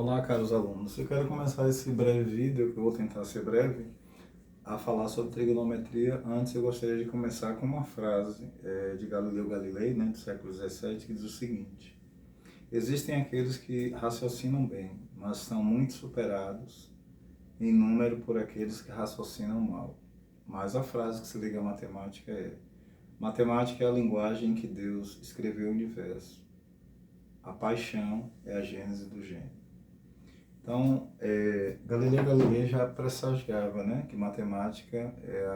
Olá, caros alunos. Eu quero começar esse breve vídeo, que eu vou tentar ser breve, a falar sobre trigonometria. Antes, eu gostaria de começar com uma frase de Galileu Galilei, do século XVII, que diz o seguinte: existem aqueles que raciocinam bem, mas são muito superados em número por aqueles que raciocinam mal. Mas a frase que se liga à matemática é: matemática é a linguagem em que Deus escreveu o universo. A paixão é a gênese do gênio. Então, Galileu Galilei já pressagiava, que matemática é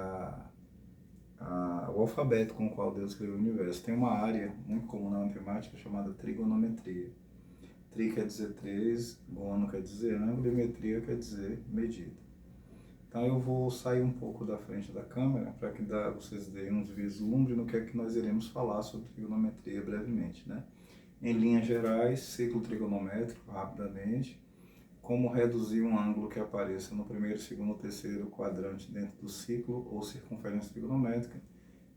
o alfabeto com o qual Deus criou o universo. Tem uma área muito comum na matemática chamada trigonometria. Tri quer dizer 3, gono quer dizer ângulo e metria quer dizer medida. Então eu vou sair um pouco da frente da câmera para que vocês deem um vislumbre no que é que nós iremos falar sobre trigonometria brevemente. Em linhas gerais, ciclo trigonométrico, rapidamente, como reduzir um ângulo que apareça no primeiro, segundo, terceiro quadrante dentro do ciclo ou circunferência trigonométrica.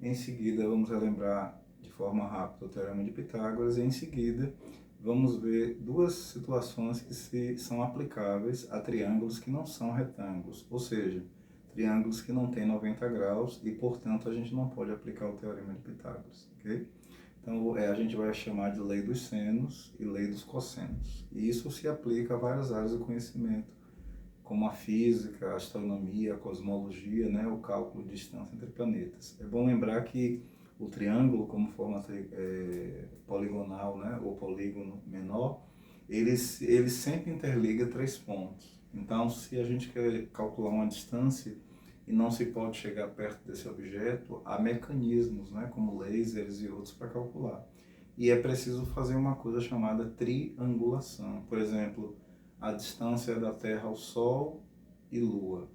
Em seguida, vamos relembrar de forma rápida o Teorema de Pitágoras e em seguida vamos ver duas situações que são aplicáveis a triângulos que não são retângulos, ou seja, triângulos que não têm 90 graus e, portanto, a gente não pode aplicar o Teorema de Pitágoras, ok? Então, a gente vai chamar de lei dos senos e lei dos cossenos. E isso se aplica a várias áreas do conhecimento, como a física, a astronomia, a cosmologia, o cálculo de distância entre planetas. É bom lembrar que o triângulo, como forma poligonal, ou polígono menor, ele sempre interliga 3 pontos. Então, se a gente quer calcular uma distância e não se pode chegar perto desse objeto, há mecanismos, como lasers e outros para calcular. E é preciso fazer uma coisa chamada triangulação. Por exemplo, a distância da Terra ao Sol e Lua.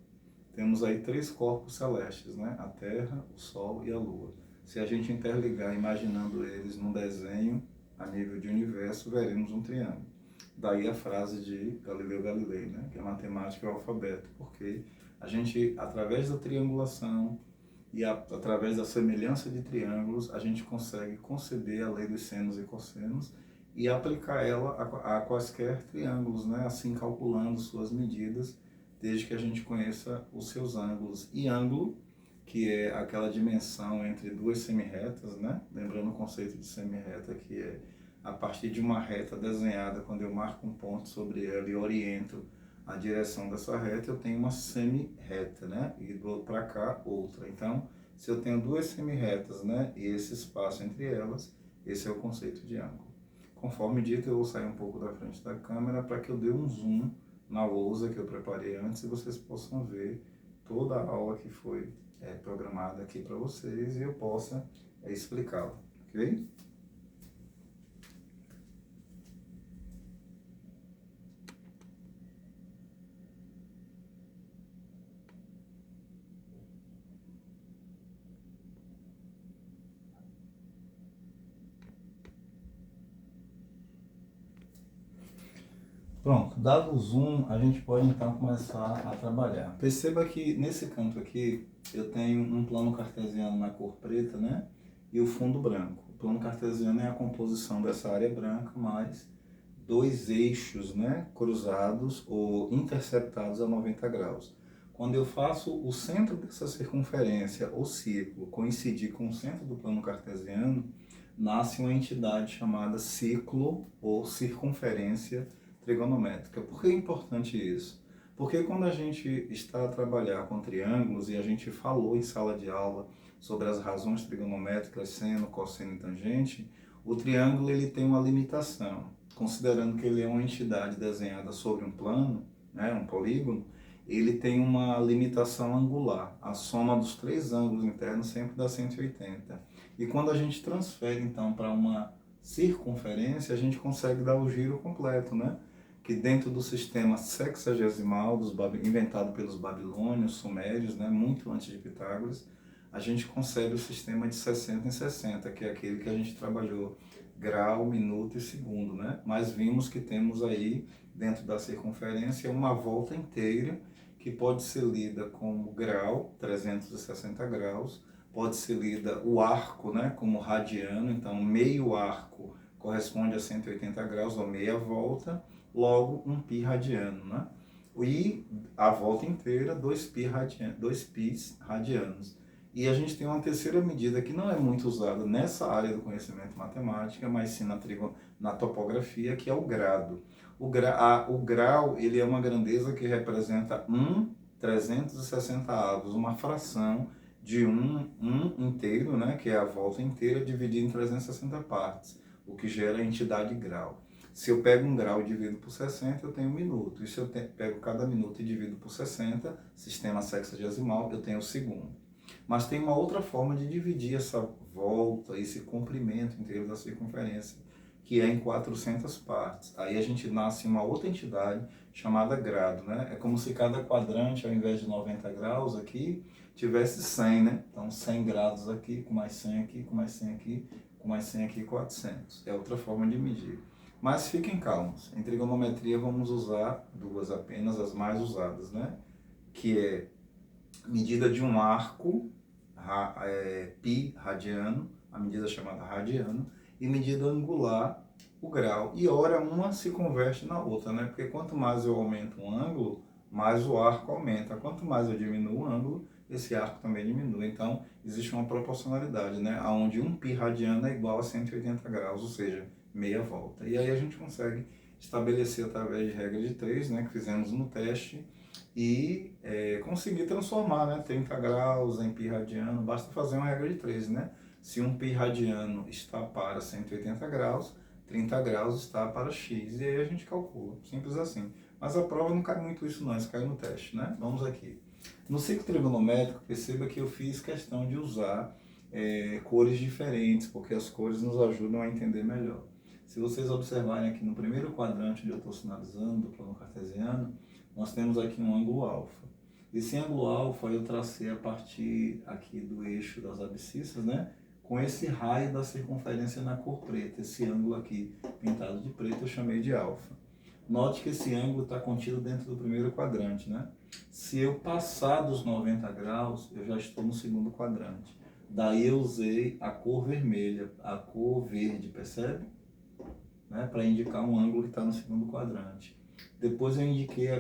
Temos aí 3 corpos celestes, a Terra, o Sol e a Lua. Se a gente interligar imaginando eles num desenho a nível de universo, veremos um triângulo. Daí a frase de Galileu Galilei, que a matemática é o alfabeto, porque a gente, através da triangulação e através da semelhança de triângulos, a gente consegue conceber a lei dos senos e cossenos e aplicar ela a quaisquer triângulos, assim calculando suas medidas, desde que a gente conheça os seus ângulos. E ângulo, que é aquela dimensão entre duas semirretas, lembrando o conceito de semirreta, que é a partir de uma reta desenhada, quando eu marco um ponto sobre ela e oriento a direção dessa reta, eu tenho uma semirreta, e do outro para cá, outra. Então, se eu tenho 2 semirretas, e esse espaço entre elas, esse é o conceito de ângulo. Conforme dito, eu vou sair um pouco da frente da câmera para que eu dê um zoom na lousa que eu preparei antes e vocês possam ver toda a aula que foi programada aqui para vocês e eu possa explicá-la, ok? Pronto, dado o zoom, a gente pode então começar a trabalhar. Perceba que nesse canto aqui eu tenho um plano cartesiano na cor preta, e o fundo branco. O plano cartesiano é a composição dessa área branca mais 2 eixos, cruzados ou interceptados a 90 graus. Quando eu faço o centro dessa circunferência, o círculo, coincidir com o centro do plano cartesiano, nasce uma entidade chamada ciclo ou circunferência trigonométrica. Por que é importante isso? Porque quando a gente está a trabalhar com triângulos, e a gente falou em sala de aula sobre as razões trigonométricas, seno, cosseno e tangente, o triângulo ele tem uma limitação. Considerando que ele é uma entidade desenhada sobre um plano, um polígono, ele tem uma limitação angular. A soma dos 3 ângulos internos sempre dá 180. E quando a gente transfere, então, para uma circunferência, a gente consegue dar o giro completo, que dentro do sistema sexagesimal inventado pelos babilônios, sumérios, muito antes de Pitágoras, a gente consegue o sistema de 60 em 60, que é aquele que a gente trabalhou grau, minuto e segundo, Mas vimos que temos aí, dentro da circunferência, uma volta inteira que pode ser lida como grau, 360 graus, pode ser lida o arco, como radiano, então meio arco corresponde a 180 graus, ou meia volta, logo um π radiano, né? E a volta inteira, 2 πs radianos. E a gente tem uma terceira medida que não é muito usada nessa área do conhecimento matemática, mas sim na topografia, que é o grado. O grau, ele é uma grandeza que representa 1/360, uma fração de um inteiro, né, que é a volta inteira, dividida em 360 partes, o que gera a entidade grau. Se eu pego um grau e divido por 60, eu tenho um minuto. E se eu pego cada minuto e divido por 60, sistema sexagesimal, eu tenho o segundo. Mas tem uma outra forma de dividir essa volta, esse comprimento inteiro da circunferência, que é em 400 partes. Aí a gente nasce uma outra entidade chamada grado, né? É como se cada quadrante, ao invés de 90 graus aqui, tivesse 100, né? Então 100 graus aqui, com mais 100 aqui, com mais 100 aqui, com mais 100 aqui, 400. É outra forma de medir. Mas fiquem calmos, em trigonometria vamos usar duas apenas, as mais usadas, né? Que é medida de um arco, π radiano, a medida chamada radiano, e medida angular, o grau. E ora uma se converte na outra, né? Porque quanto mais eu aumento um ângulo, mais o arco aumenta. Quanto mais eu diminuo o ângulo, esse arco também diminui. Então, existe uma proporcionalidade, né? Onde um π radiano é igual a 180 graus, ou seja, meia volta. E aí a gente consegue estabelecer através de regra de 3, né, que fizemos no teste, e conseguir transformar, né, 30 graus em π radiano. Basta fazer uma regra de 3, né? Se um π radiano está para 180 graus, 30 graus está para x, e aí a gente calcula, simples assim. Mas a prova não cai muito isso não, isso cai no teste, né? Vamos aqui. No ciclo trigonométrico, perceba que eu fiz questão de usar cores diferentes, porque as cores nos ajudam a entender melhor. Se vocês observarem aqui no primeiro quadrante onde eu estou sinalizando, do plano cartesiano, nós temos aqui um ângulo alfa. Esse ângulo alfa eu tracei a partir aqui do eixo das abscissas, né? Com esse raio da circunferência na cor preta. Esse ângulo aqui pintado de preto eu chamei de alfa. Note que esse ângulo está contido dentro do primeiro quadrante, né? Se eu passar dos 90 graus, eu já estou no segundo quadrante. Daí eu usei a cor vermelha, a cor verde, percebe? Né, para indicar um ângulo que está no segundo quadrante. Depois eu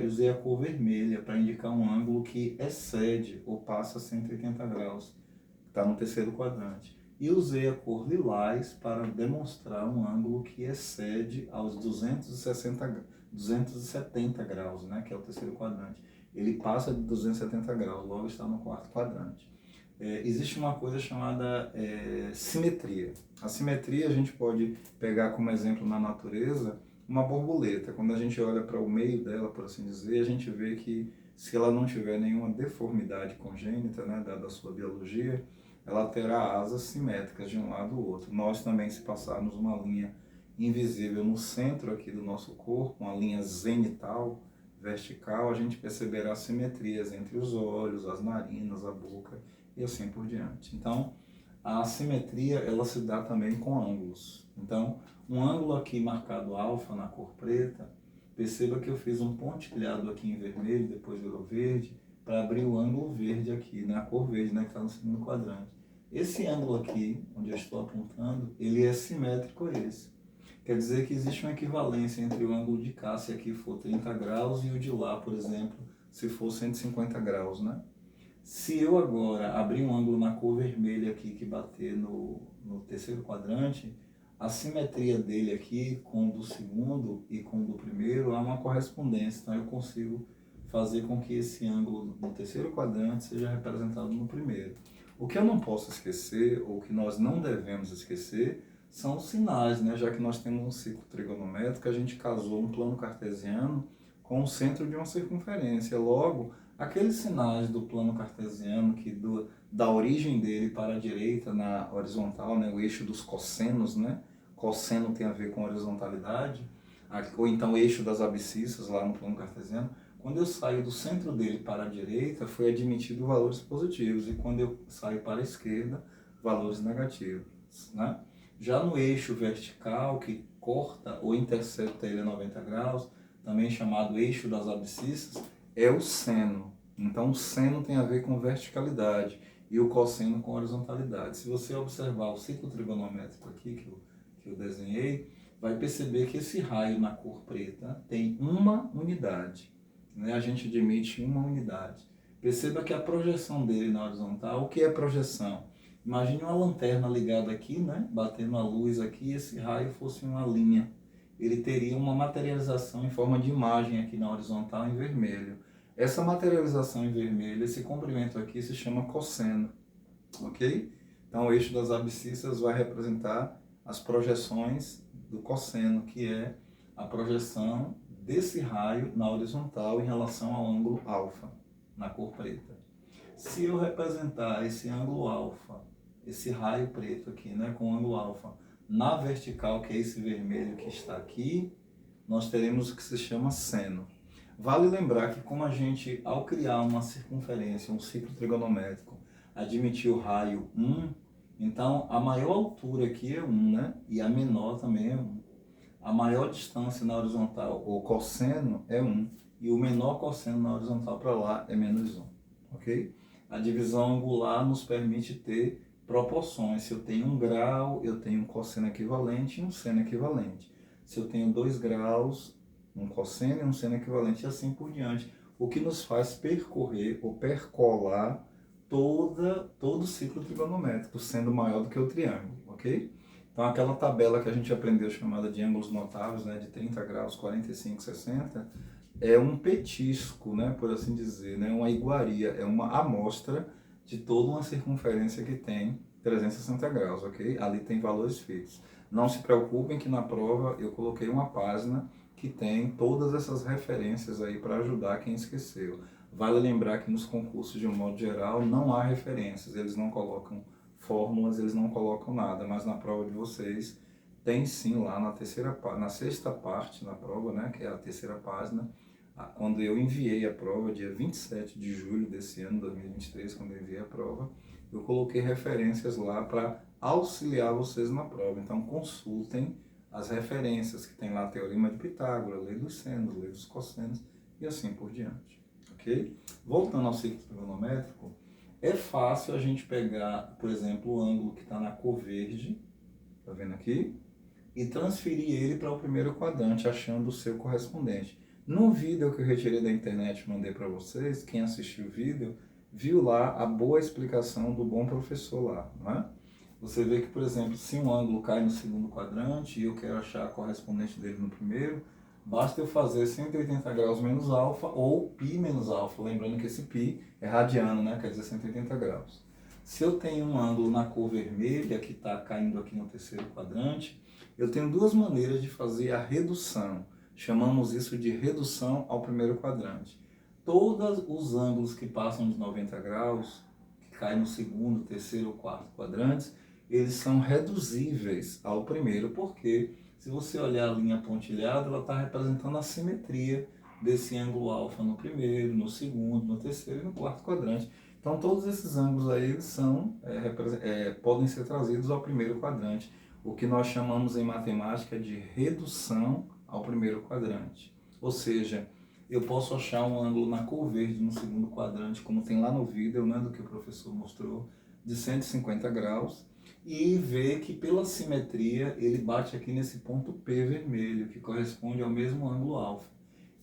usei a cor vermelha para indicar um ângulo que excede ou passa 180 graus, que está no terceiro quadrante. E usei a cor lilás para demonstrar um ângulo que excede aos 270 graus, né, que é o terceiro quadrante. Ele passa de 270 graus, logo está no quarto quadrante. Existe uma coisa chamada simetria. A simetria a gente pode pegar como exemplo na natureza uma borboleta. Quando a gente olha para o meio dela, por assim dizer, a gente vê que se ela não tiver nenhuma deformidade congênita, né, dada a sua biologia, ela terá asas simétricas de um lado ou outro. Nós também, se passarmos uma linha invisível no centro aqui do nosso corpo, uma linha zenital, vertical, a gente perceberá simetrias entre os olhos, as narinas, a boca e assim por diante. Então, a simetria ela se dá também com ângulos. Então, um ângulo aqui marcado alfa na cor preta, perceba que eu fiz um pontilhado aqui em vermelho, depois virou verde, para abrir o ângulo verde aqui, na cor verde, né, que está no segundo quadrante. Esse ângulo aqui, onde eu estou apontando, ele é simétrico a esse. Quer dizer que existe uma equivalência entre o ângulo de cá, se aqui for 30 graus, e o de lá, por exemplo, se for 150 graus, né? Se eu agora abrir um ângulo na cor vermelha aqui que bater no terceiro quadrante, a simetria dele aqui com o do segundo e com o do primeiro há uma correspondência. Então eu consigo fazer com que esse ângulo no terceiro quadrante seja representado no primeiro. O que eu não posso esquecer, ou que nós não devemos esquecer, são os sinais, né? Já que nós temos um ciclo trigonométrico, a gente casou um plano cartesiano com o centro de uma circunferência. Logo, aqueles sinais do plano cartesiano que da origem dele para a direita na horizontal, né, o eixo dos cossenos, né? Cosseno tem a ver com horizontalidade, ou então o eixo das abscissas lá no plano cartesiano. Quando eu saio do centro dele para a direita, foi admitido valores positivos, e quando eu saio para a esquerda, valores negativos, né? Já no eixo vertical, que corta ou intercepta ele a 90 graus, também chamado eixo das abscissas, é o seno. Então o seno tem a ver com verticalidade e o cosseno com horizontalidade. Se você observar o ciclo trigonométrico aqui, que que eu desenhei, vai perceber que esse raio na cor preta tem uma unidade, né? A gente admite uma unidade. Perceba que a projeção dele na horizontal, o que é projeção? Imagine uma lanterna ligada aqui, né? Batendo a luz aqui, e esse raio fosse uma linha. Ele teria uma materialização em forma de imagem aqui na horizontal em vermelho. Essa materialização em vermelho, esse comprimento aqui se chama cosseno, ok? Então o eixo das abscissas vai representar as projeções do cosseno, que é a projeção desse raio na horizontal em relação ao ângulo alfa, na cor preta. Se eu representar esse ângulo alfa, esse raio preto aqui, né, com ângulo alfa, na vertical, que é esse vermelho que está aqui, nós teremos o que se chama seno. Vale lembrar que como a gente, ao criar uma circunferência, um ciclo trigonométrico, admitiu o raio 1, então a maior altura aqui é 1, né? E a menor também é 1. A maior distância na horizontal, o cosseno, é 1. E o menor cosseno na horizontal para lá é menos 1. Ok? A divisão angular nos permite ter proporções. Se eu tenho 1 grau, eu tenho um cosseno equivalente e um seno equivalente. Se eu tenho 2 graus, um cosseno e um seno equivalente, e assim por diante. O que nos faz percorrer ou percolar todo o ciclo trigonométrico, sendo maior do que o triângulo, ok? Então, aquela tabela que a gente aprendeu chamada de ângulos notáveis, né, de 30 graus, 45, 60, é um petisco, né, por assim dizer, né, uma iguaria, é uma amostra de toda uma circunferência que tem 360 graus, ok? Ali tem valores fixos. Não se preocupem que na prova eu coloquei uma página que tem todas essas referências aí para ajudar quem esqueceu. Vale lembrar que nos concursos, de um modo geral, não há referências, eles não colocam fórmulas, eles não colocam nada, mas na prova de vocês tem sim lá na sexta parte na prova, né, que é a terceira página, quando eu enviei a prova, dia 27 de julho desse ano, 2023, quando eu enviei a prova, eu coloquei referências lá para auxiliar vocês na prova. Então consultem as referências, que tem lá Teorema de Pitágoras, Lei dos Senos, Lei dos Cossenos e assim por diante. Ok? Voltando ao ciclo trigonométrico, é fácil a gente pegar, por exemplo, o ângulo que está na cor verde, tá vendo aqui? E transferir ele para o primeiro quadrante, achando o seu correspondente. No vídeo que eu retirei da internet e mandei para vocês, quem assistiu o vídeo, viu lá a boa explicação do bom professor lá, não é? Você vê que, por exemplo, se um ângulo cai no segundo quadrante e eu quero achar a correspondente dele no primeiro, basta eu fazer 180 graus menos alfa ou π menos alfa, lembrando que esse π é radiano, né? Quer dizer 180 graus. Se eu tenho um ângulo na cor vermelha, que está caindo aqui no terceiro quadrante, eu tenho duas maneiras de fazer a redução. Chamamos isso de redução ao primeiro quadrante. Todos os ângulos que passam de 90 graus, que caem no segundo, terceiro ou quarto quadrantes, eles são reduzíveis ao primeiro, porque se você olhar a linha pontilhada, ela está representando a simetria desse ângulo alfa no primeiro, no segundo, no terceiro e no quarto quadrante. Então todos esses ângulos aí eles são, podem ser trazidos ao primeiro quadrante, o que nós chamamos em matemática de redução ao primeiro quadrante. Ou seja, eu posso achar um ângulo na cor verde no segundo quadrante, como tem lá no vídeo, né, do que o professor mostrou, de 150 graus, e ver que pela simetria ele bate aqui nesse ponto P vermelho, que corresponde ao mesmo ângulo alfa.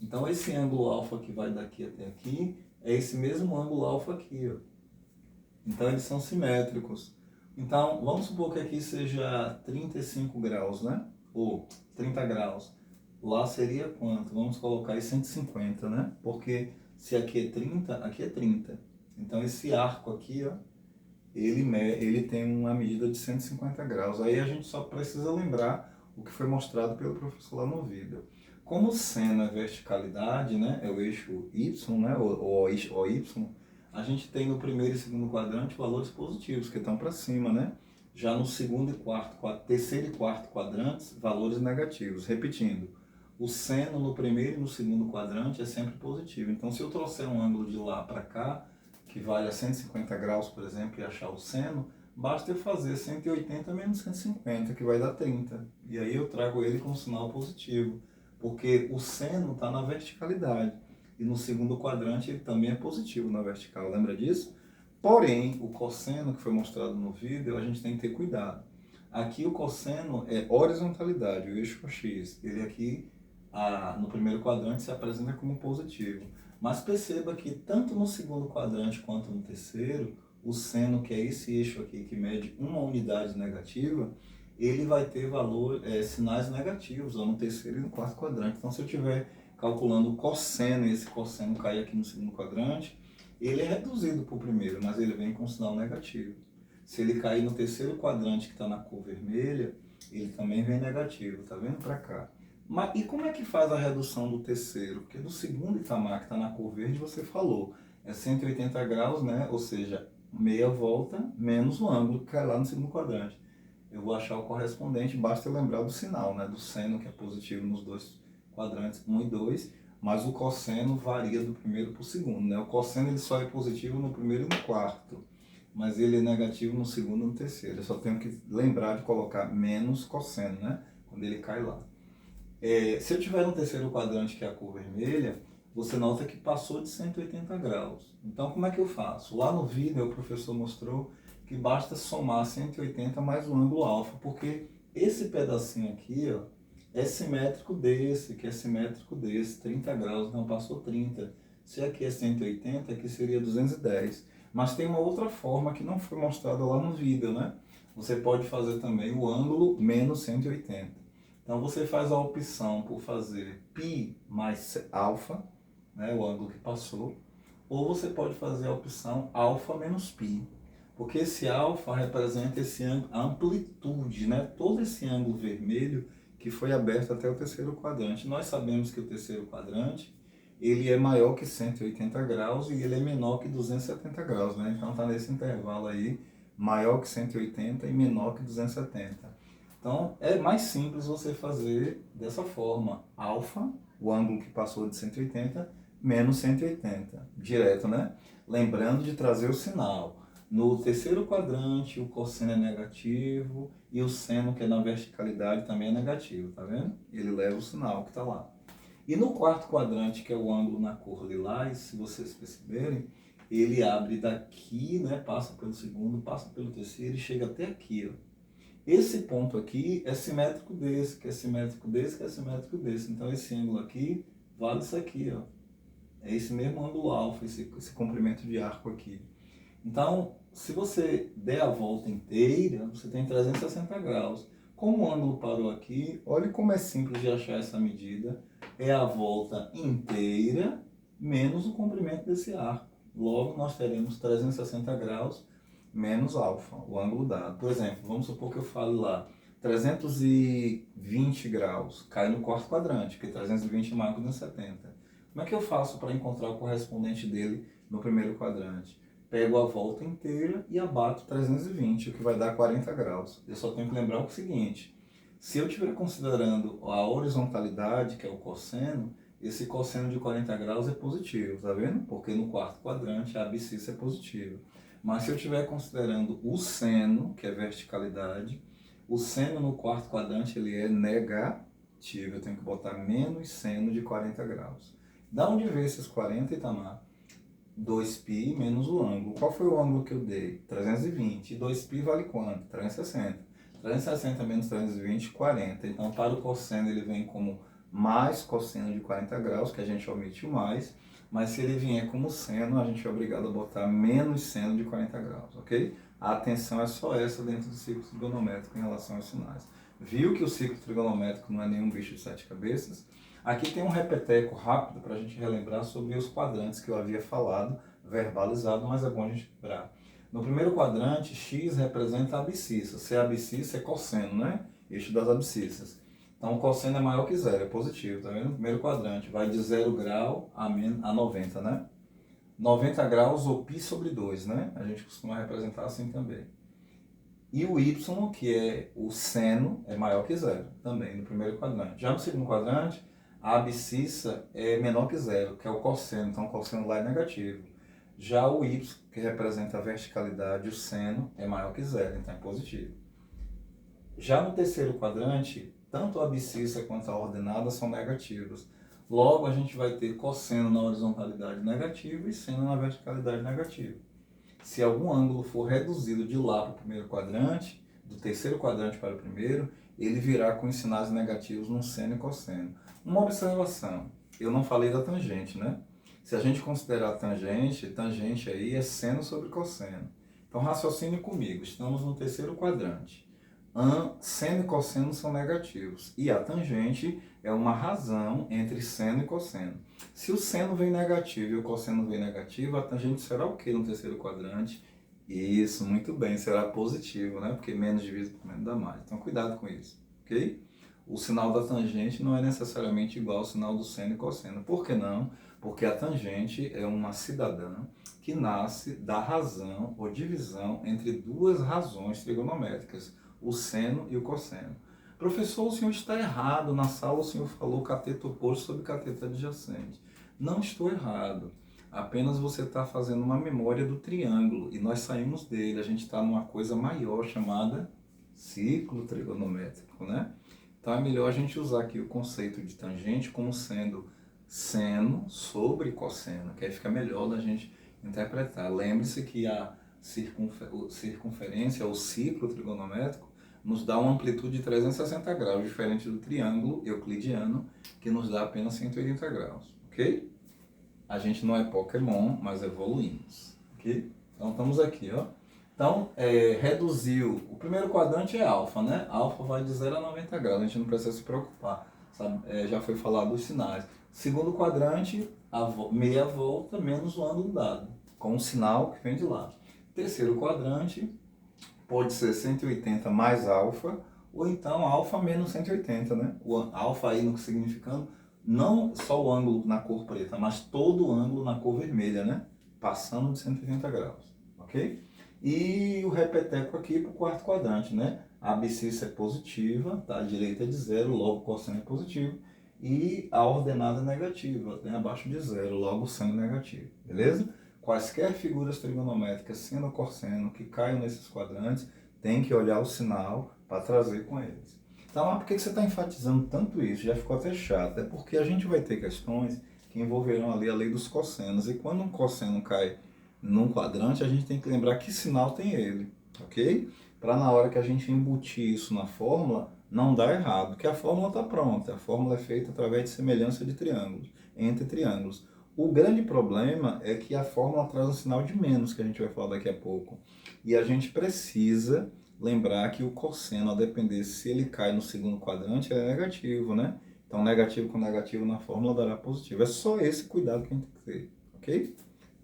Então esse ângulo alfa que vai daqui até aqui é esse mesmo ângulo alfa aqui, ó. Então eles são simétricos. Então vamos supor que aqui seja 35 graus, né? Ou 30 graus. Lá seria quanto? Vamos colocar aí 150, né? Porque se aqui é 30, aqui é 30. Então esse arco aqui, ó, ele tem uma medida de 150 graus. Aí a gente só precisa lembrar o que foi mostrado pelo professor lá no vídeo. Como seno é verticalidade, né, é o eixo Y, né, o OY, a gente tem no primeiro e segundo quadrante valores positivos, que estão para cima, né? Já no segundo e terceiro e quarto quadrantes, valores negativos. Repetindo, o seno no primeiro e no segundo quadrante é sempre positivo. Então, se eu trouxer um ângulo de lá para cá, que vale a 150 graus, por exemplo, e achar o seno, basta eu fazer 180 menos 150, que vai dar 30. E aí eu trago ele com um sinal positivo, porque o seno está na verticalidade. E no segundo quadrante ele também é positivo na vertical, lembra disso? Porém, o cosseno que foi mostrado no vídeo, a gente tem que ter cuidado. Aqui o cosseno é horizontalidade, o eixo x. Ele aqui, no primeiro quadrante, se apresenta como positivo. Mas perceba que tanto no segundo quadrante quanto no terceiro, o seno, que é esse eixo aqui que mede uma unidade negativa, ele vai ter sinais negativos, no terceiro e no quarto quadrante. Então, se eu estiver calculando o cosseno e esse cosseno cair aqui no segundo quadrante, ele é reduzido para o primeiro, mas ele vem com sinal negativo. Se ele cair no terceiro quadrante, que está na cor vermelha, ele também vem negativo, tá vendo para cá? Mas e como é que faz a redução do terceiro? Porque do segundo Itamar, que está na cor verde, você falou, é 180 graus, né? Ou seja, meia volta menos o ângulo que cai lá no segundo quadrante. Eu vou achar o correspondente, basta eu lembrar do sinal, né? Do seno, que é positivo nos dois quadrantes 1 e 2, mas o cosseno varia do primeiro para o segundo, né? O cosseno ele só é positivo no primeiro e no quarto, mas ele é negativo no segundo e no terceiro. Eu só tenho que lembrar de colocar menos cosseno, né? Quando ele cai lá. Se eu tiver no terceiro quadrante, que é a cor vermelha, você nota que passou de 180 graus. Então, como é que eu faço? Lá no vídeo, o professor mostrou que basta somar 180 mais o ângulo alfa, porque esse pedacinho aqui, ó, é simétrico desse, que é simétrico desse, 30 graus, então passou 30. Se aqui é 180, aqui seria 210. Mas tem uma outra forma que não foi mostrada lá no vídeo, né? Você pode fazer também o ângulo menos 180. Então você faz a opção por fazer π mais alfa, né, o ângulo que passou, ou você pode fazer a opção alfa menos π, porque esse alfa representa a amplitude, né, todo esse ângulo vermelho que foi aberto até o terceiro quadrante. Nós sabemos que o terceiro quadrante ele é maior que 180 graus e ele é menor que 270 graus, né? Então está nesse intervalo aí, maior que 180 e menor que 270. Então, é mais simples você fazer dessa forma. Alfa, o ângulo que passou de 180, menos 180. Direto, né? Lembrando de trazer o sinal. No terceiro quadrante, o cosseno é negativo e o seno, que é na verticalidade, também é negativo, tá vendo? Ele leva o sinal que está lá. E no quarto quadrante, que é o ângulo na cor lilás, se vocês perceberem, ele abre daqui, né? Passa pelo segundo, passa pelo terceiro e chega até aqui, ó. Esse ponto aqui é simétrico desse, que é simétrico desse, que é simétrico desse. Então, esse ângulo aqui vale isso aqui, ó. É esse mesmo ângulo alfa, esse comprimento de arco aqui. Então, se você der a volta inteira, você tem 360 graus. Como o ângulo parou aqui, olha como é simples de achar essa medida. É a volta inteira menos o comprimento desse arco. Logo, nós teremos 360 graus menos alfa, o ângulo dado. Por exemplo, vamos supor que eu fale lá 320 graus, cai no quarto quadrante, porque 320 é maior que 270. Como é que eu faço para encontrar o correspondente dele no primeiro quadrante? Pego a volta inteira e abato 320, o que vai dar 40 graus. Eu só tenho que lembrar o seguinte, se eu estiver considerando a horizontalidade, que é o cosseno, esse cosseno de 40 graus é positivo, tá vendo? Porque no quarto quadrante a abscissa é positiva. Mas se eu estiver considerando o seno, que é verticalidade, o seno no quarto quadrante ele é negativo. Eu tenho que botar menos seno de 40 graus. Da onde veio esses 40, Itamar? 2π menos o ângulo. Qual foi o ângulo que eu dei? 320. E 2π vale quanto? 360. 360 menos 320, 40. Então, para o cosseno, ele vem como mais cosseno de 40 graus, que a gente omite o mais. Mas se ele vier como seno, a gente é obrigado a botar menos seno de 40 graus, ok? A atenção é só essa dentro do ciclo trigonométrico em relação aos sinais. Viu que o ciclo trigonométrico não é nenhum bicho de 7 cabeças? Aqui tem um repeteco rápido para a gente relembrar sobre os quadrantes que eu havia falado, verbalizado, mas é bom a gente lembrar. No primeiro quadrante, x representa a abscissa. Se a abscissa é cosseno, né? Eixo das abscissas. Então, o cosseno é maior que zero, é positivo, tá vendo? No primeiro quadrante, vai de 0 grau a 90, né? 90 graus ou π sobre 2, né? A gente costuma representar assim também. E o y, que é o seno, é maior que zero, também, no primeiro quadrante. Já no segundo quadrante, a abscissa é menor que zero, que é o cosseno, então o cosseno lá é negativo. Já o y, que representa a verticalidade, o seno, é maior que zero, então é positivo. Já no terceiro quadrante, tanto a abscissa quanto a ordenada são negativas. Logo, a gente vai ter cosseno na horizontalidade negativo e seno na verticalidade negativa. Se algum ângulo for reduzido de lá para o primeiro quadrante, do terceiro quadrante para o primeiro, ele virá com os sinais negativos no seno e cosseno. Uma observação, eu não falei da tangente, né? Se a gente considerar tangente aí é seno sobre cosseno. Então raciocine comigo, estamos no terceiro quadrante. Seno e cosseno são negativos e a tangente é uma razão entre seno e cosseno. Se o seno vem negativo e o cosseno vem negativo, a tangente será o que no terceiro quadrante? Isso, muito bem, será positivo, né? Porque menos dividido por menos dá mais. Então cuidado com isso, ok? O sinal da tangente não é necessariamente igual ao sinal do seno e cosseno. Por que não? Porque a tangente é uma cidadã que nasce da razão ou divisão entre duas razões trigonométricas, o seno e o cosseno. Professor, o senhor está errado. Na sala o senhor falou cateto oposto sobre cateto adjacente. Não estou errado. Apenas você está fazendo uma memória do triângulo e nós saímos dele. A gente está numa coisa maior chamada círculo trigonométrico, né? Então é melhor a gente usar aqui o conceito de tangente como sendo seno sobre cosseno, que aí fica melhor da gente interpretar. Lembre-se que a circunferência, ou ciclo trigonométrico, nos dá uma amplitude de 360 graus, diferente do triângulo euclidiano, que nos dá apenas 180 graus, ok? A gente não é Pokémon, mas evoluímos, ok? Então estamos aqui, ó. Então, reduziu. O primeiro quadrante é alfa, né? Alfa vai de 0 a 90 graus, a gente não precisa se preocupar, sabe? Já foi falado os sinais. Segundo quadrante, meia volta menos o ângulo dado, com o sinal que vem de lá. Terceiro quadrante, pode ser 180 mais alfa, ou então alfa menos 180, né? O alfa aí no significando, não só o ângulo na cor preta, mas todo o ângulo na cor vermelha, né? Passando de 180 graus, ok? E o repeteco aqui para o quarto quadrante, né? A abscissa é positiva, tá? A direita é de zero, logo o cosseno é positivo. E a ordenada é negativa, né? Abaixo de zero, logo o seno é negativo, beleza? Quaisquer figuras trigonométricas, seno ou cosseno, que caiam nesses quadrantes, tem que olhar o sinal para trazer com eles. Então, por que você está enfatizando tanto isso? Já ficou até chato. É porque a gente vai ter questões que envolverão ali a lei dos cossenos. E quando um cosseno cai num quadrante, a gente tem que lembrar que sinal tem ele, ok? Para na hora que a gente embutir isso na fórmula, não dar errado, porque a fórmula está pronta. A fórmula é feita através de semelhança de triângulos, entre triângulos. O grande problema é que a fórmula traz um sinal de menos, que a gente vai falar daqui a pouco. E a gente precisa lembrar que o cosseno, a depender se ele cai no segundo quadrante, é negativo, né? Então, negativo com negativo na fórmula dará positivo. É só esse cuidado que a gente tem que ter, ok?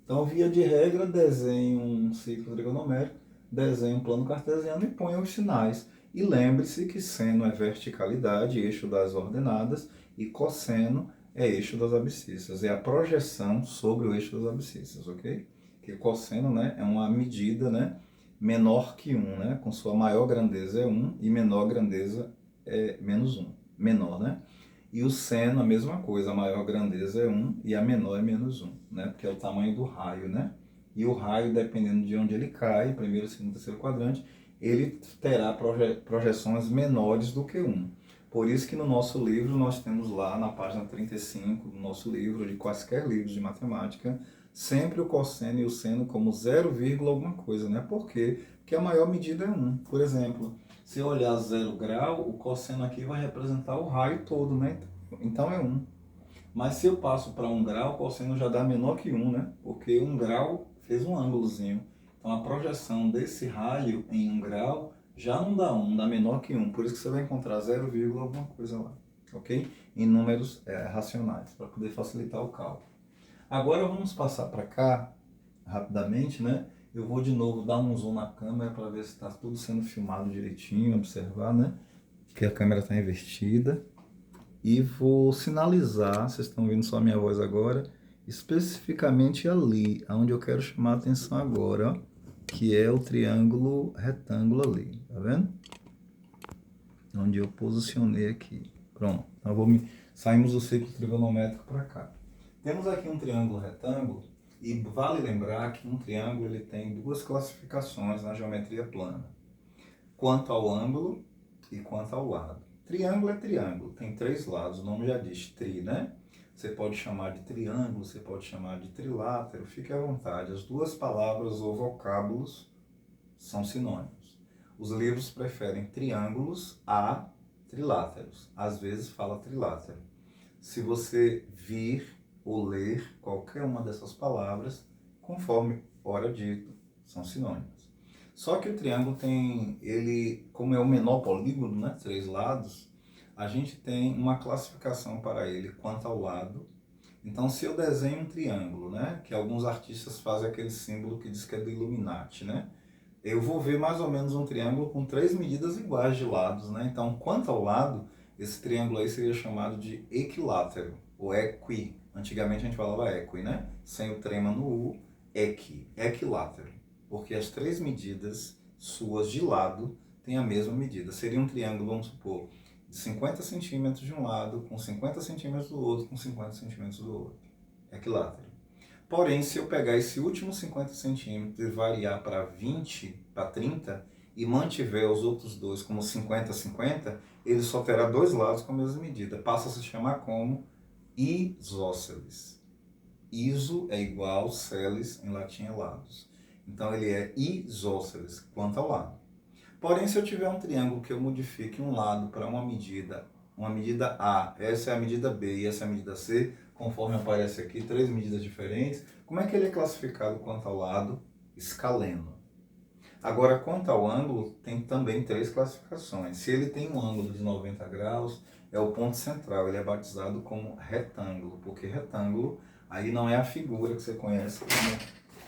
Então, via de regra, desenhe um ciclo trigonométrico, desenhe um plano cartesiano e ponha os sinais. E lembre-se que seno é verticalidade, eixo das ordenadas, e cosseno é eixo das abscissas. É a projeção sobre o eixo das abscissas, ok? Que cosseno, né, é uma medida, né, menor que 1, né? Com sua maior grandeza é 1 e menor grandeza é menos 1. Menor, né? E o seno, a mesma coisa, a maior grandeza é 1 e a menor é menos 1, né? Porque é o tamanho do raio, né? E o raio, dependendo de onde ele cai, primeiro, segundo, terceiro quadrante, ele terá projeções menores do que 1. Por isso que no nosso livro, nós temos lá na página 35 do nosso livro, de quaisquer livros de matemática, sempre o cosseno e o seno como 0, alguma coisa, né? Por quê? Porque a maior medida é 1. Por exemplo, se eu olhar 0 grau, o cosseno aqui vai representar o raio todo, né? Então é 1. Mas se eu passo para 1 grau, o cosseno já dá menor que 1, né? Porque 1 grau fez um ângulozinho. Então a projeção desse raio em 1 grau já não dá 1, dá menor que 1. Por isso que você vai encontrar 0, alguma coisa lá, ok? Em números racionais, para poder facilitar o cálculo. Agora vamos passar para cá, rapidamente, né? Eu vou de novo dar um zoom na câmera para ver se está tudo sendo filmado direitinho, observar, né? Que a câmera está invertida. E vou sinalizar, vocês estão ouvindo só a minha voz agora, especificamente ali, onde eu quero chamar a atenção agora, ó, que é o triângulo retângulo ali, tá vendo? Onde eu posicionei aqui. Pronto, então saímos do ciclo trigonométrico para cá. Temos aqui um triângulo retângulo, e vale lembrar que um triângulo ele tem duas classificações na geometria plana, quanto ao ângulo e quanto ao lado. Triângulo é triângulo, tem 3 lados, o nome já diz tri, né? Você pode chamar de triângulo, você pode chamar de trilátero, fique à vontade. As duas palavras ou vocábulos são sinônimos. Os livros preferem triângulos a triláteros. Às vezes fala trilátero. Se você vir ou ler qualquer uma dessas palavras, conforme ora dito, são sinônimos. Só que o triângulo tem, ele, como é o menor polígono, né, 3 lados, a gente tem uma classificação para ele quanto ao lado. Então, se eu desenho um triângulo, né, que alguns artistas fazem aquele símbolo que diz que é do Illuminati, né, eu vou ver mais ou menos um triângulo com 3 medidas iguais de lados, né? Então, quanto ao lado, esse triângulo aí seria chamado de equilátero, ou equi. Antigamente a gente falava equi, né? Sem o trema no U, equilátero. Porque as 3 medidas suas de lado têm a mesma medida. Seria um triângulo, vamos supor, de 50 centímetros de um lado, com 50 centímetros do outro, com 50 centímetros do outro. Equilátero. Porém, se eu pegar esse último 50 centímetros e variar para 20, para 30, e mantiver os outros dois como 50-50, ele só terá 2 lados com a mesma medida. Passa a se chamar como isósceles. Iso é igual, celes em latim é lados. Então ele é isósceles quanto ao lado. Porém, se eu tiver um triângulo que eu modifique um lado para uma medida A, essa é a medida B e essa é a medida C, conforme aparece aqui, 3 medidas diferentes, como é que ele é classificado quanto ao lado? Escaleno. Agora, quanto ao ângulo, tem também 3 classificações. Se ele tem um ângulo de 90 graus, é o ponto central, ele é batizado como retângulo, porque retângulo aí não é a figura que você conhece como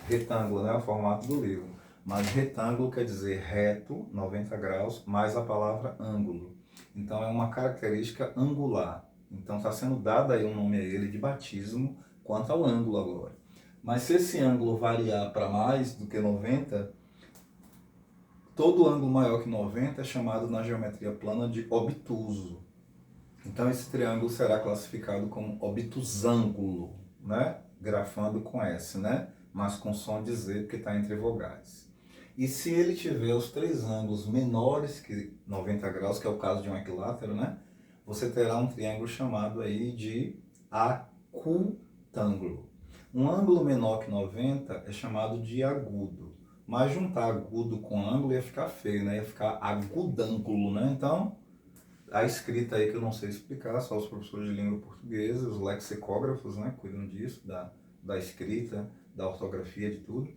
retângulo, né, o formato do livro. Mas retângulo quer dizer reto, 90 graus, mais a palavra ângulo. Então é uma característica angular. Então está sendo dado aí um nome a ele de batismo quanto ao ângulo agora. Mas se esse ângulo variar para mais do que 90, todo ângulo maior que 90 é chamado na geometria plana de obtuso. Então esse triângulo será classificado como obtusângulo, né? Grafando com S, né? Mas com som de Z, porque está entre vogais. E se ele tiver os 3 ângulos menores que 90 graus, que é o caso de um equilátero, né? Você terá um triângulo chamado aí de acutângulo. Um ângulo menor que 90 é chamado de agudo. Mas juntar agudo com ângulo ia ficar feio, né? Ia ficar agudângulo, né? Então, a escrita aí que eu não sei explicar, só os professores de língua portuguesa, os lexicógrafos, né? Cuidam disso, da escrita, da ortografia, de tudo.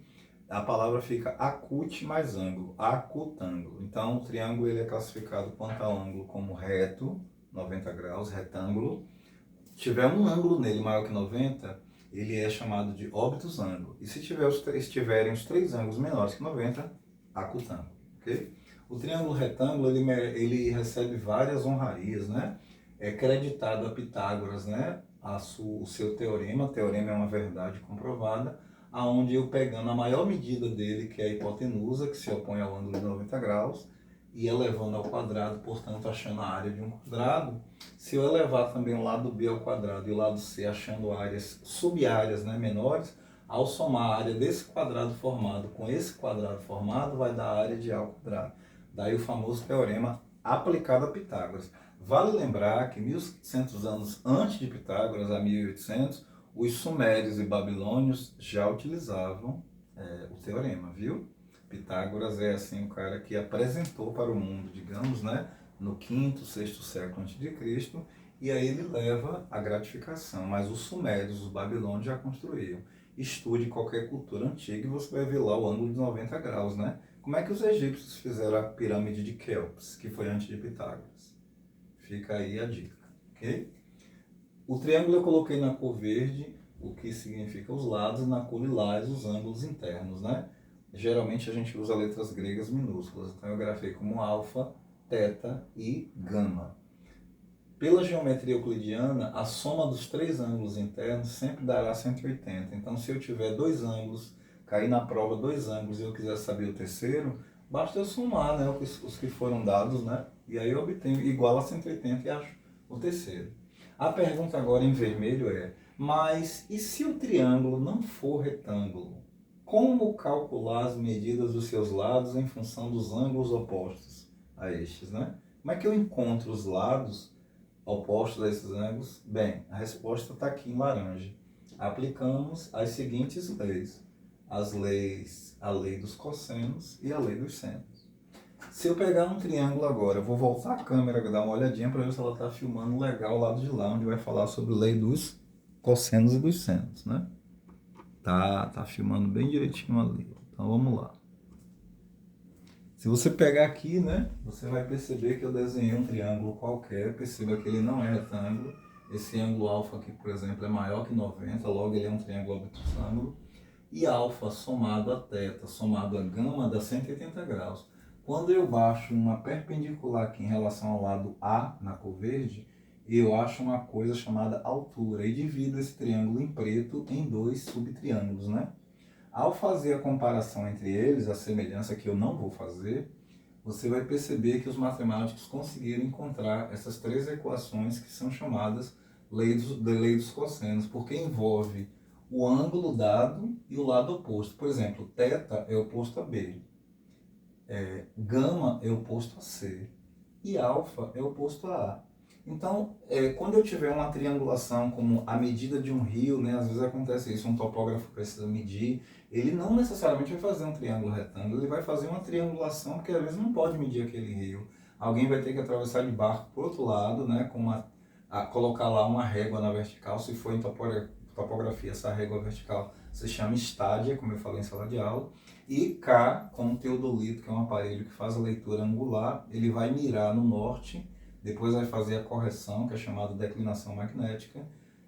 A palavra fica acute mais ângulo, acutângulo. Então, o triângulo ele é classificado quanto ao ângulo como reto, 90 graus, retângulo. Se tiver um ângulo nele maior que 90, ele é chamado de obtusângulo. E se tiverem os 3 ângulos menores que 90, acutângulo. Okay? O triângulo retângulo ele recebe várias honrarias, né? É creditado a Pitágoras, né? O seu teorema. O teorema é uma verdade comprovada, aonde eu pegando a maior medida dele, que é a hipotenusa, que se opõe ao ângulo de 90 graus, e elevando ao quadrado, portanto, achando a área de um quadrado. Se eu elevar também o lado B ao quadrado e o lado C achando áreas, sub-áreas, né, menores, ao somar a área desse quadrado formado com esse quadrado formado, vai dar a área de A ao quadrado. Daí o famoso teorema aplicado a Pitágoras. Vale lembrar que 1.700 anos antes de Pitágoras, a 1.800, os sumérios e babilônios já utilizavam o teorema, viu? Pitágoras é assim o cara que apresentou para o mundo, digamos, né, no 5º, 6º século a.C., e aí ele leva a gratificação. Mas os sumérios, os babilônios já construíam. Estude qualquer cultura antiga e você vai ver lá o ângulo de 90 graus, né? Como é que os egípcios fizeram a pirâmide de Quéops, que foi antes de Pitágoras? Fica aí a dica, ok? O triângulo eu coloquei na cor verde, o que significa os lados, na cor lilás, os ângulos internos, né? Geralmente a gente usa letras gregas minúsculas, então eu grafei como alfa, teta e gama. Pela geometria euclidiana, a soma dos 3 ângulos internos sempre dará 180. Então, se eu tiver 2 ângulos, cair na prova 2 ângulos e eu quiser saber o terceiro, basta eu somar, né, os que foram dados, né? E aí eu obtenho igual a 180 e acho o terceiro. A pergunta agora em vermelho é, mas e se o triângulo não for retângulo? Como calcular as medidas dos seus lados em função dos ângulos opostos a estes, né? Como é que eu encontro os lados opostos a esses ângulos? Bem, a resposta está aqui em laranja. Aplicamos as seguintes leis. A lei dos cossenos e a lei dos senos. Se eu pegar um triângulo agora, eu vou voltar a câmera, dar uma olhadinha para ver se ela está filmando legal o lado de lá, onde vai falar sobre a lei dos cossenos e dos senos, né? Tá filmando bem direitinho ali. Então vamos lá. Se você pegar aqui, né, você vai perceber que eu desenhei um triângulo qualquer, perceba que ele não é retângulo. Esse ângulo alfa aqui, por exemplo, é maior que 90, logo ele é um triângulo obtusângulo. E alfa somado a θ, somado a gama, dá 180 graus. Quando eu baixo uma perpendicular aqui em relação ao lado A, na cor verde, eu acho uma coisa chamada altura e divido esse triângulo em preto em dois subtriângulos, né? Ao fazer a comparação entre eles, a semelhança que eu não vou fazer, você vai perceber que os matemáticos conseguiram encontrar essas três equações que são chamadas lei dos cossenos, porque envolve o ângulo dado e o lado oposto. Por exemplo, θ é oposto a B, gama é oposto a C e alfa é oposto a A. Então, quando eu tiver uma triangulação como a medida de um rio, né, às vezes acontece isso, um topógrafo precisa medir, ele não necessariamente vai fazer um triângulo retângulo, ele vai fazer uma triangulação, porque às vezes não pode medir aquele rio. Alguém vai ter que atravessar de barco para o outro lado, né, com colocar lá uma régua na vertical, se for em topografia, essa régua vertical se chama estádia, como eu falei em sala de aula, e K, como teodolito, que é um aparelho que faz a leitura angular, ele vai mirar no norte, depois vai fazer a correção, que é chamada declinação magnética,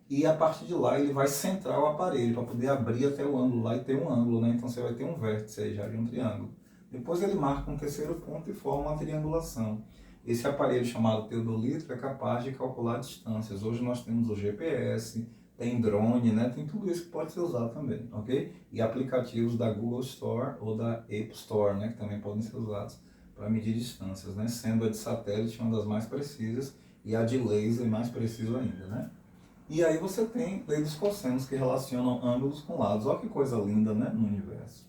e a partir de lá ele vai centrar o aparelho para poder abrir até o ângulo lá e ter um ângulo, né? Então você vai ter um vértice aí já de um triângulo. Depois ele marca um terceiro ponto e forma uma triangulação. Esse aparelho chamado teodolito é capaz de calcular distâncias. Hoje nós temos o GPS, tem drone, né? Tem tudo isso que pode ser usado também, ok? E aplicativos da Google Store ou da App Store, né? Que também podem ser usados para medir distâncias, né? Sendo a de satélite uma das mais precisas e a de laser mais preciso ainda, né? E aí você tem lei dos cossenos que relacionam ângulos com lados. Olha que coisa linda, né, no universo.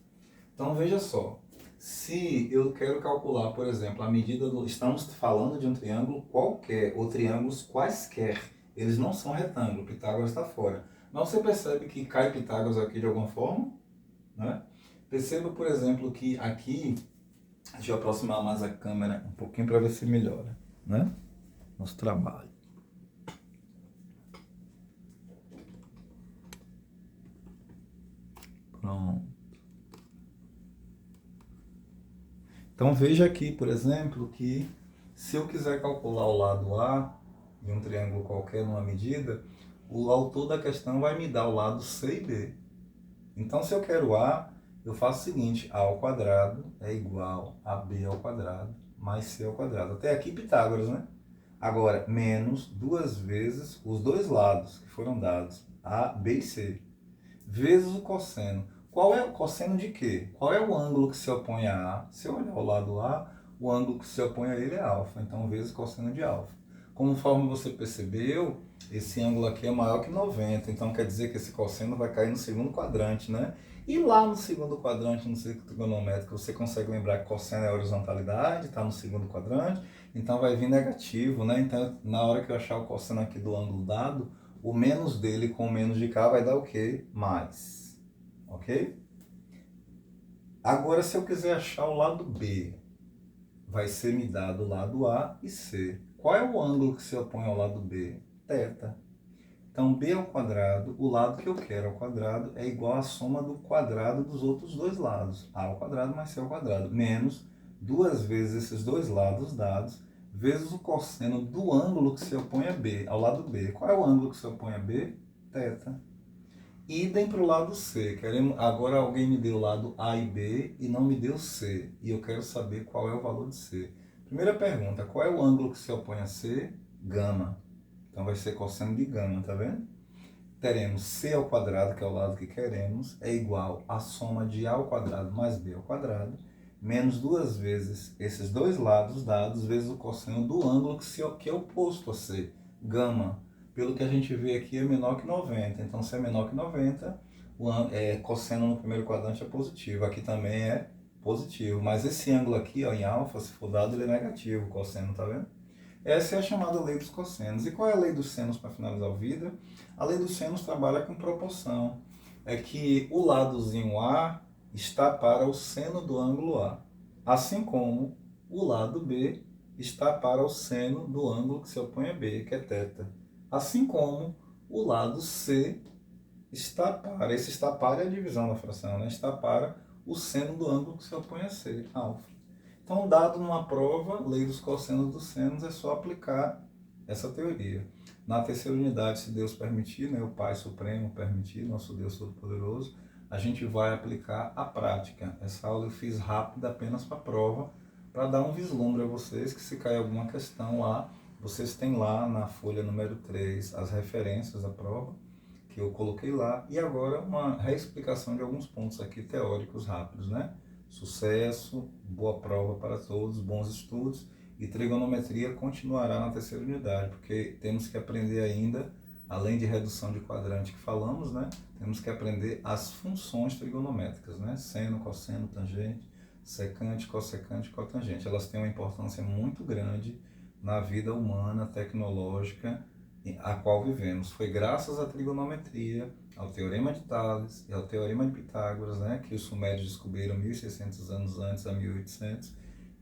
Então veja só, se eu quero calcular, por exemplo, a medida do... Estamos falando de um triângulo qualquer, ou triângulos quaisquer. Eles não são retângulo, Pitágoras está fora. Mas você percebe que cai Pitágoras aqui de alguma forma? Né? Perceba, por exemplo, que aqui... Deixa eu aproximar mais a câmera um pouquinho para ver se melhora, né? Nosso trabalho. Pronto. Então veja aqui, por exemplo, que se eu quiser calcular o lado A de um triângulo qualquer numa medida, o autor da questão vai me dar o lado C e B. Então se eu quero A, eu faço o seguinte, A ao quadrado é igual a B ao quadrado mais C ao quadrado. Até aqui Pitágoras, né? Agora, menos duas vezes os dois lados que foram dados, A, B e C, vezes o cosseno. Qual é o cosseno de quê? Qual é o ângulo que se opõe a A? Se eu olhar o lado A, o ângulo que se opõe a ele é alfa, então vezes cosseno de alfa. Conforme você percebeu, esse ângulo aqui é maior que 90, então quer dizer que esse cosseno vai cair no segundo quadrante, né? E lá no segundo quadrante, no círculo trigonométrico, você consegue lembrar que cosseno é a horizontalidade, está no segundo quadrante, então vai vir negativo, né? Então, na hora que eu achar o cosseno aqui do ângulo dado, o menos dele com o menos de cá vai dar o quê? Mais. Ok? Agora, se eu quiser achar o lado B, vai ser me dado o lado A e C. Qual é o ângulo que se opõe ao lado B? Θ. Então, B ao quadrado, o lado que eu quero ao quadrado, é igual à soma do quadrado dos outros dois lados. A ao quadrado mais C ao quadrado, menos duas vezes esses dois lados dados, vezes o cosseno do ângulo que se opõe a B, ao lado B. Qual é o ângulo que se opõe a B? Θ. Idem para o lado C. Agora alguém me deu o lado A e B e não me deu C. E eu quero saber qual é o valor de C. Primeira pergunta, qual é o ângulo que se opõe a C? Gama. Então vai ser cosseno de gama, tá vendo? Teremos C ao quadrado, que é o lado que queremos, é igual à soma de A ao quadrado mais B ao quadrado, menos duas vezes esses dois lados dados, vezes o cosseno do ângulo que é oposto a C, gama. Pelo que a gente vê aqui é menor que 90, então se é menor que 90, cosseno no primeiro quadrante é positivo, aqui também é positivo, mas esse ângulo aqui, ó, em alfa, se for dado, ele é negativo, o cosseno, tá vendo? Essa é a chamada lei dos cossenos. E qual é a lei dos senos para finalizar o vídeo? A lei dos senos trabalha com proporção. É que o ladozinho A está para o seno do ângulo A, assim como o lado B está para o seno do ângulo que se opõe a B, que é θ. Assim como o lado C está para, esse está para é a divisão da fração, né? Está para o seno do ângulo que se opõe a C, alfa. Então, dado numa prova, lei dos cossenos dos senos, é só aplicar essa teoria. Na terceira unidade, se Deus permitir, né, o Pai Supremo permitir, nosso Deus Todo-Poderoso, a gente vai aplicar a prática. Essa aula eu fiz rápida apenas para a prova, para dar um vislumbre a vocês, que se cair alguma questão lá, vocês têm lá na folha número 3 as referências da prova, que eu coloquei lá, e agora uma reexplicação de alguns pontos aqui teóricos rápidos, né? Sucesso, boa prova para todos, bons estudos, e trigonometria continuará na terceira unidade, porque temos que aprender ainda, além de redução de quadrante que falamos, né? Temos que aprender as funções trigonométricas, né? Seno, cosseno, tangente, secante, cossecante, cotangente. Elas têm uma importância muito grande na vida humana, tecnológica, a qual vivemos. Foi graças à trigonometria, ao Teorema de Tales e ao Teorema de Pitágoras, né, que os sumérios descobriram 1.600 anos antes, a 1.800,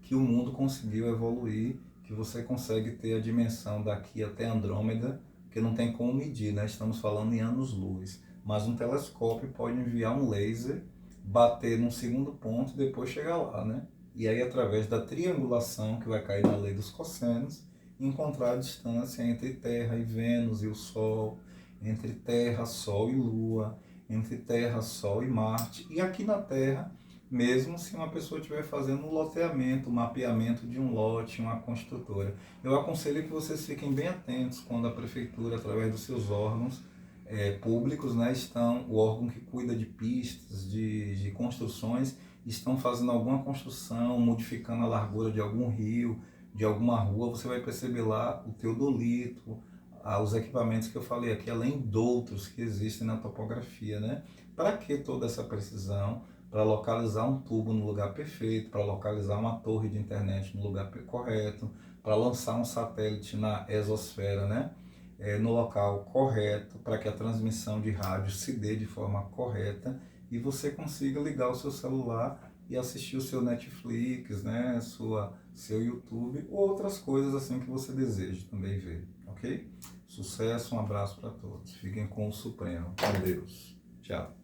que o mundo conseguiu evoluir, que você consegue ter a dimensão daqui até Andrômeda, que não tem como medir, né? Estamos falando em anos-luz. Mas um telescópio pode enviar um laser, bater num segundo ponto e depois chegar lá, né? E aí, através da triangulação, que vai cair na lei dos cossenos, encontrar a distância entre Terra e Vênus e o Sol, entre Terra, Sol e Lua, entre Terra, Sol e Marte. E aqui na Terra, mesmo se uma pessoa estiver fazendo um loteamento, um mapeamento de um lote, uma construtora. Eu aconselho que vocês fiquem bem atentos quando a prefeitura, através dos seus órgãos públicos, né, estão, o órgão que cuida de pistas, de construções, estão fazendo alguma construção, modificando a largura de algum rio, de alguma rua, você vai perceber lá o teodolito, os equipamentos que eu falei aqui, além de outros que existem na topografia, né? Para que toda essa precisão? Para localizar um tubo no lugar perfeito, para localizar uma torre de internet no lugar correto, para lançar um satélite na exosfera, né? No local correto, para que a transmissão de rádio se dê de forma correta e você consiga ligar o seu celular e assistir o seu Netflix, né, seu YouTube ou outras coisas assim que você deseja também ver, ok? Sucesso, um abraço para todos. Fiquem com o Supremo. Com Deus. Tchau.